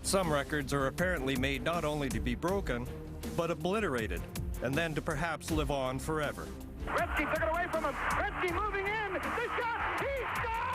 Some records are apparently made not only to be broken, but obliterated, and then to perhaps live on forever. Gretzky took it away from him. Gretzky moving in. The shot. He scores!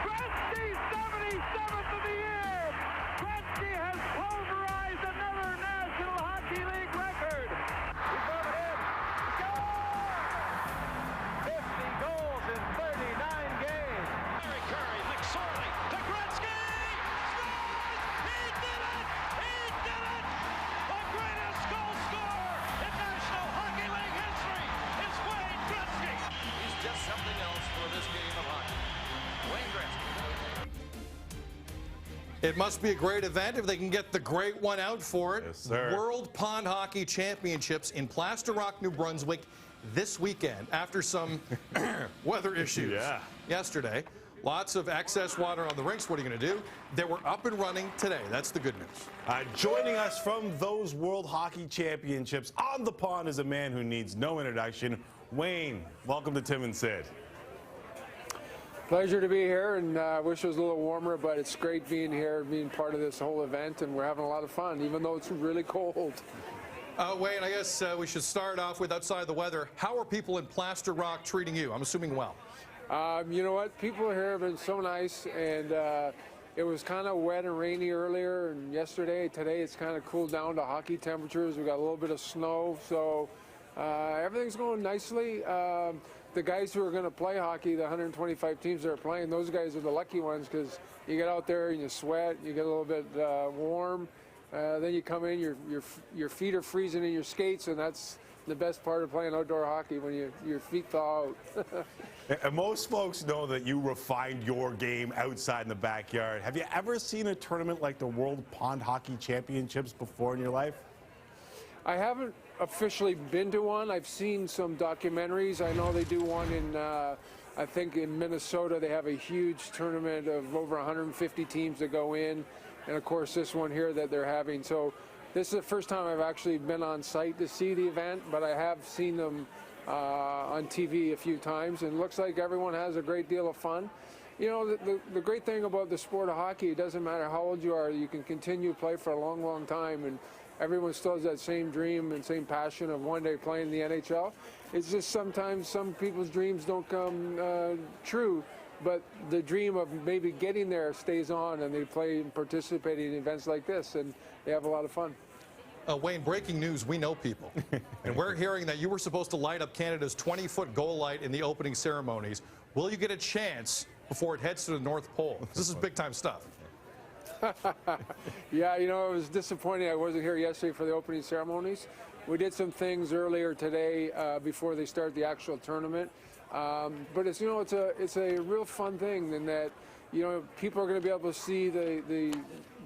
Gretzky, 77th of the year. Gretzky has pulverized another National Hockey League record. He's going ahead. Score! 50 goals in 39 games. Mary Curry, McSorley to Gretzky. Scores! He did it! He did it! The greatest goal scorer in National Hockey League history is Wayne Gretzky. He's just something else for this game of hockey. Wayne Gretzky. It must be a great event if they can get the great one out for it. Yes, sir. World Pond Hockey Championships in Plaster Rock, New Brunswick this weekend after some weather issues yesterday. Lots of excess water on the rinks. What are you going to do? They were up and running today. That's the good news. Joining us from those World Hockey Championships on the pond is a man who needs no introduction. Wayne, welcome to Tim and Sid. Pleasure to be here, and I wish it was a little warmer, but it's great being here, being part of this whole event, and we're having a lot of fun, even though it's really cold. Wayne, I guess we should start off with outside the weather. How are people in Plaster Rock treating you? I'm assuming well. You know what? People here have been so nice, and it was kind of wet and rainy earlier and yesterday. Today it's kind of cooled down to hockey temperatures. We got a little bit of snow, so everything's going nicely. The guys who are going to play hockey, the 125 teams that are playing, those guys are the lucky ones because you get out there and you sweat, you get a little bit warm, then you come in, your feet are freezing in your skates, and that's the best part of playing outdoor hockey, when your feet thaw out. And most folks know that you refined your game outside in the backyard. Have you ever seen a tournament like the World Pond Hockey Championships before in your life? I haven't officially been to one. I've seen some documentaries. I know they do one in, I think in Minnesota. They have a huge tournament of over 150 teams that go in. And of course this one here that they're having. So this is the first time I've actually been on site to see the event, but I have seen them on TV a few times, and it looks like everyone has a great deal of fun. You know, the great thing about the sport of hockey, it doesn't matter how old you are, you can continue to play for a long, long time, and everyone still has that same dream and same passion of one day playing in the NHL. It's just sometimes some people's dreams don't come true, but the dream of maybe getting there stays on, and they play and participate in events like this, and they have a lot of fun. Wayne, breaking news, we know people. And we're hearing that you were supposed to light up Canada's 20-foot goal light in the opening ceremonies. Will you get a chance before it heads to the North Pole? This is big-time stuff. Yeah, you know, it was disappointing I wasn't here yesterday for the opening ceremonies. We did some things earlier today before they start the actual tournament. But it's, you know, it's a real fun thing in that, you know, people are going to be able to see the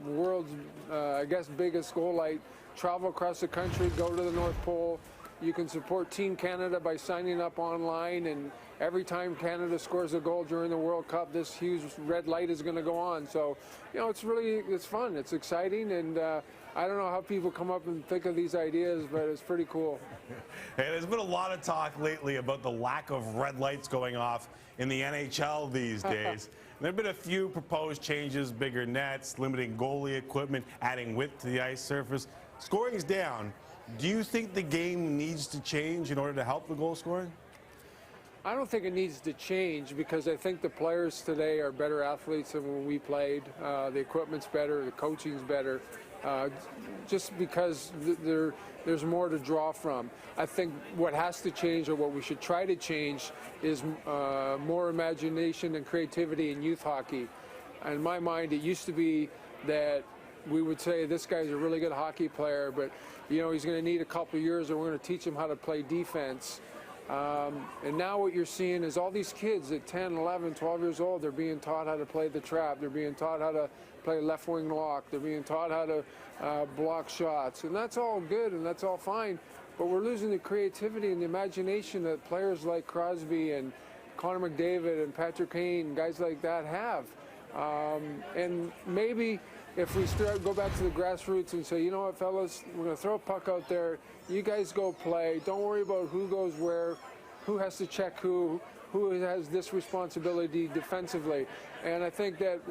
world's, I guess, biggest goal light travel across the country, go to the North Pole. You can support Team Canada by signing up online, and every time Canada scores a goal during the World Cup, this huge red light is going to go on. So, you know, it's fun, it's exciting, and I don't know how people come up and think of these ideas, but it's pretty cool. Hey, there's been a lot of talk lately about the lack of red lights going off in the NHL these days. There have been a few proposed changes, bigger nets, limiting goalie equipment, adding width to the ice surface. Scoring's down. Do you think the game needs to change in order to help the goal scoring? I don't think it needs to change because I think the players today are better athletes than when we played. The equipment's better, the coaching's better, just because there's more to draw from. I think what has to change, or what we should try to change, is more imagination and creativity in youth hockey. In my mind, it used to be that we would say this guy's a really good hockey player, but you know he's going to need a couple of years, and we're going to teach him how to play defense. And now what you're seeing is all these kids at 10, 11, 12 years old, they're being taught how to play the trap. They're being taught how to play left wing lock. They're being taught how to block shots. And that's all good and that's all fine. But we're losing the creativity and the imagination that players like Crosby and Connor McDavid and Patrick Kane, guys like that have. And maybe if we go back to the grassroots and say, you know what, fellas, we're going to throw a puck out there. You guys go play. Don't worry about who goes where, who has to check who has this responsibility defensively. And I think that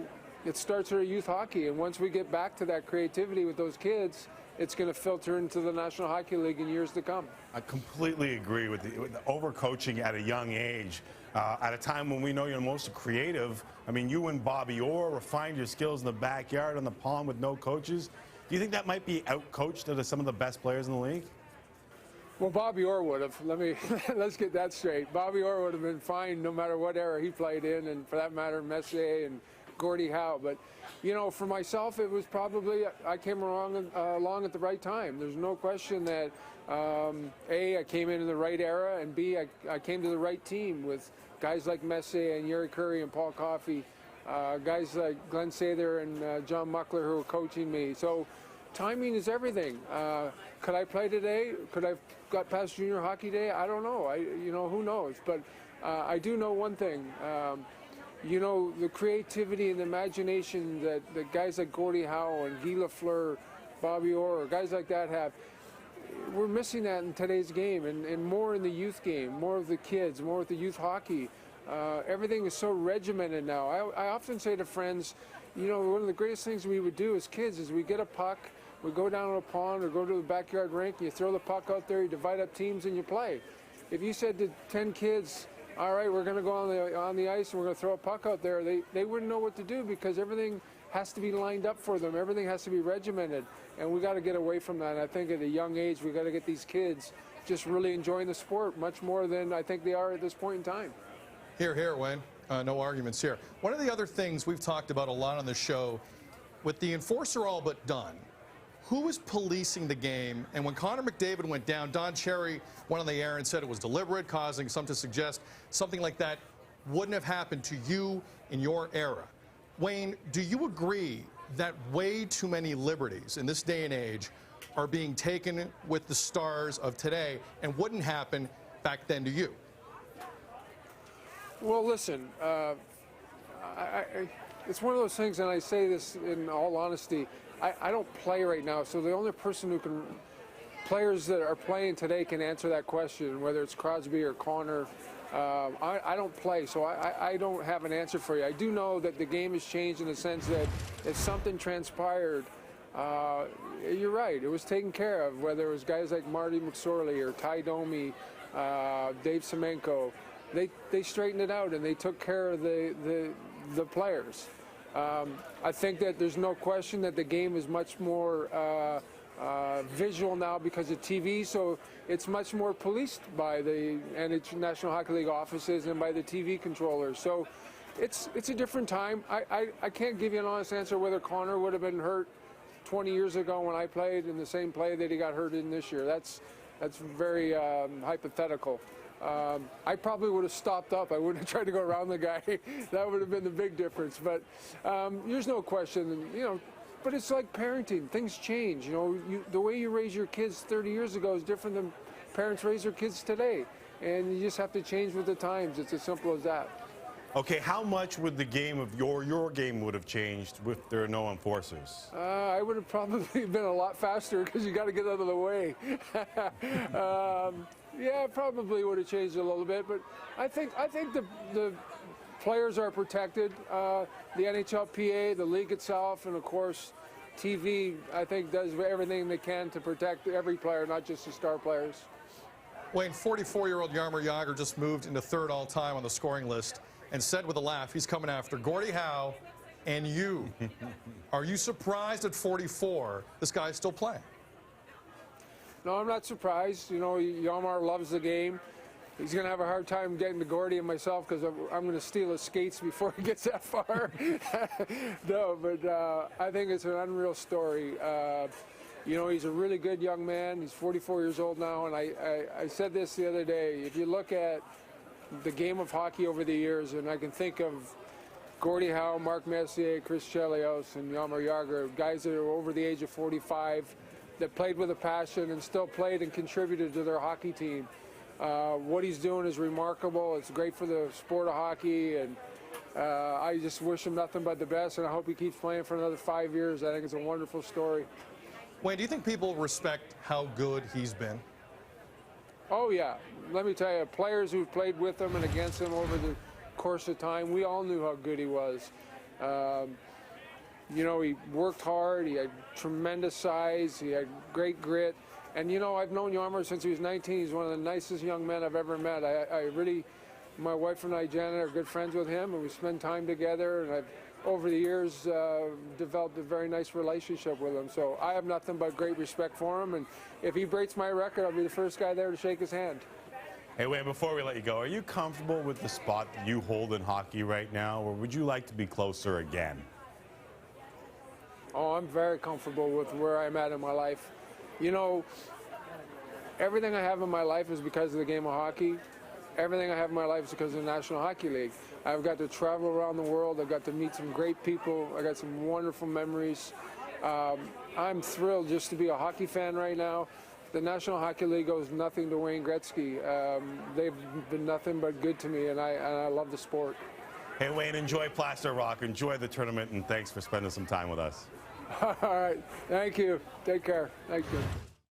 it starts at youth hockey, and once we get back to that creativity with those kids, it's going to filter into the National Hockey League in years to come. I completely agree with the overcoaching at a young age. At a time when we know you're most creative. I mean, you and Bobby Orr refined your skills in the backyard on the pond with no coaches. Do you think that might be out-coached to some of the best players in the league? Well, Bobby Orr would have. Let's get that straight. Bobby Orr would have been fine no matter what era he played in, and for that matter, Messier and Gordie Howe. But, you know, for myself, it was probably I came along at the right time. There's no question that, A, I came in the right era, and B, I came to the right team with guys like Messier and Yuri Curry and Paul Coffey, guys like Glenn Sather and John Muckler who were coaching me. So timing is everything. Could I play today? Could I have got past junior hockey day? I don't know. Who knows? But I do know one thing. The creativity and the imagination that guys like Gordie Howe and Guy Lafleur, Bobby Orr, guys like that have, we're missing that in today's game, and more in the youth game, more of the kids, more with the youth hockey. Everything is so regimented now. I often say to friends, one of the greatest things we would do as kids is we get a puck, we go down to a pond or go to the backyard rink, and you throw the puck out there, you divide up teams, and you play. If you said to 10 kids, all right, we're going to go on the ice and we're going to throw a puck out there, they wouldn't know what to do because everything has to be lined up for them. Everything has to be regimented, and we got to get away from that. And I think at a young age, we got to get these kids just really enjoying the sport much more than I think they are at this point in time. Here, Wayne. No arguments here. One of the other things we've talked about a lot on the show, with the enforcer all but done, who is policing the game? And when Connor McDavid went down, Don Cherry went on the air and said it was deliberate, causing some to suggest something like that wouldn't have happened to you in your era. Wayne, do you agree that way too many liberties in this day and age are being taken with the stars of today and wouldn't happen back then to you? Well, listen, it's one of those things, and I say this in all honesty, I don't play right now, so the only person who can, players that are playing today can answer that question, whether it's Crosby or Connor. I don't play, so I don't have an answer for you. I do know that the game has changed in the sense that if something transpired, you're right, it was taken care of, whether it was guys like Marty McSorley or Ty Domi, Dave Semenko. They straightened it out and they took care of the players. I think that there's no question that the game is much more visual now because of TV, so it's much more policed by the National Hockey League offices and by the TV controllers. So it's a different time. I can't give you an honest answer whether Connor would have been hurt 20 years ago when I played in the same play that he got hurt in this year. That's very hypothetical. I probably would have stopped up. I wouldn't have tried to go around the guy. That would have been the big difference. But there's no question, but it's like parenting. Things change. The way you raise your kids 30 years ago is different than parents raise their kids today. And you just have to change with the times. It's as simple as that. Okay, how much would the game of your game would have changed if there are no enforcers? I would have probably been a lot faster because you got to get out of the way. Yeah, probably would have changed a little bit, but I think the players are protected. The NHLPA, the league itself, and of course TV, I think does everything they can to protect every player, not just the star players. Wayne, 44-year-old Jaromir Jagr just moved into third all-time on the scoring list and said with a laugh he's coming after Gordie Howe and you. Are you surprised at 44 this guy's still playing? No, I'm not surprised. Jaromir loves the game. He's going to have a hard time getting to Gordie and myself because I'm going to steal his skates before he gets that far. No, but I think it's an unreal story. He's a really good young man. He's 44 years old now, and I said this the other day. If you look at the game of hockey over the years, and I can think of Gordie Howe, Mark Messier, Chris Chelios, and Jaromir Jagr, guys that are over the age of 45, that played with a passion and still played and contributed to their hockey team. What he's doing is remarkable. It's great for the sport of hockey, and I just wish him nothing but the best, and I hope he keeps playing for another 5 years. I think it's a wonderful story. Wayne, do you think people respect how good he's been? Oh, yeah. Let me tell you, players who've played with him and against him over the course of time, we all knew how good he was. You know, he worked hard, he had tremendous size, he had great grit. And, you know, I've known Yarmer since he was 19. He's one of the nicest young men I've ever met. I really, my wife and I, Janet, are good friends with him, and we spend time together. And I've, over the years, developed a very nice relationship with him. So I have nothing but great respect for him. And if he breaks my record, I'll be the first guy there to shake his hand. Hey, Wayne, before we let you go, are you comfortable with the spot that you hold in hockey right now, or would you like to be closer again? Oh, I'm very comfortable with where I'm at in my life. You know, everything I have in my life is because of the game of hockey. Everything I have in my life is because of the National Hockey League. I've got to travel around the world. I've got to meet some great people. I got some wonderful memories. I'm thrilled just to be a hockey fan right now. The National Hockey League owes nothing to Wayne Gretzky. They've been nothing but good to me, and I love the sport. Hey, Wayne, enjoy Plaster Rock, enjoy the tournament, and thanks for spending some time with us. All right. Thank you. Take care. Thank you.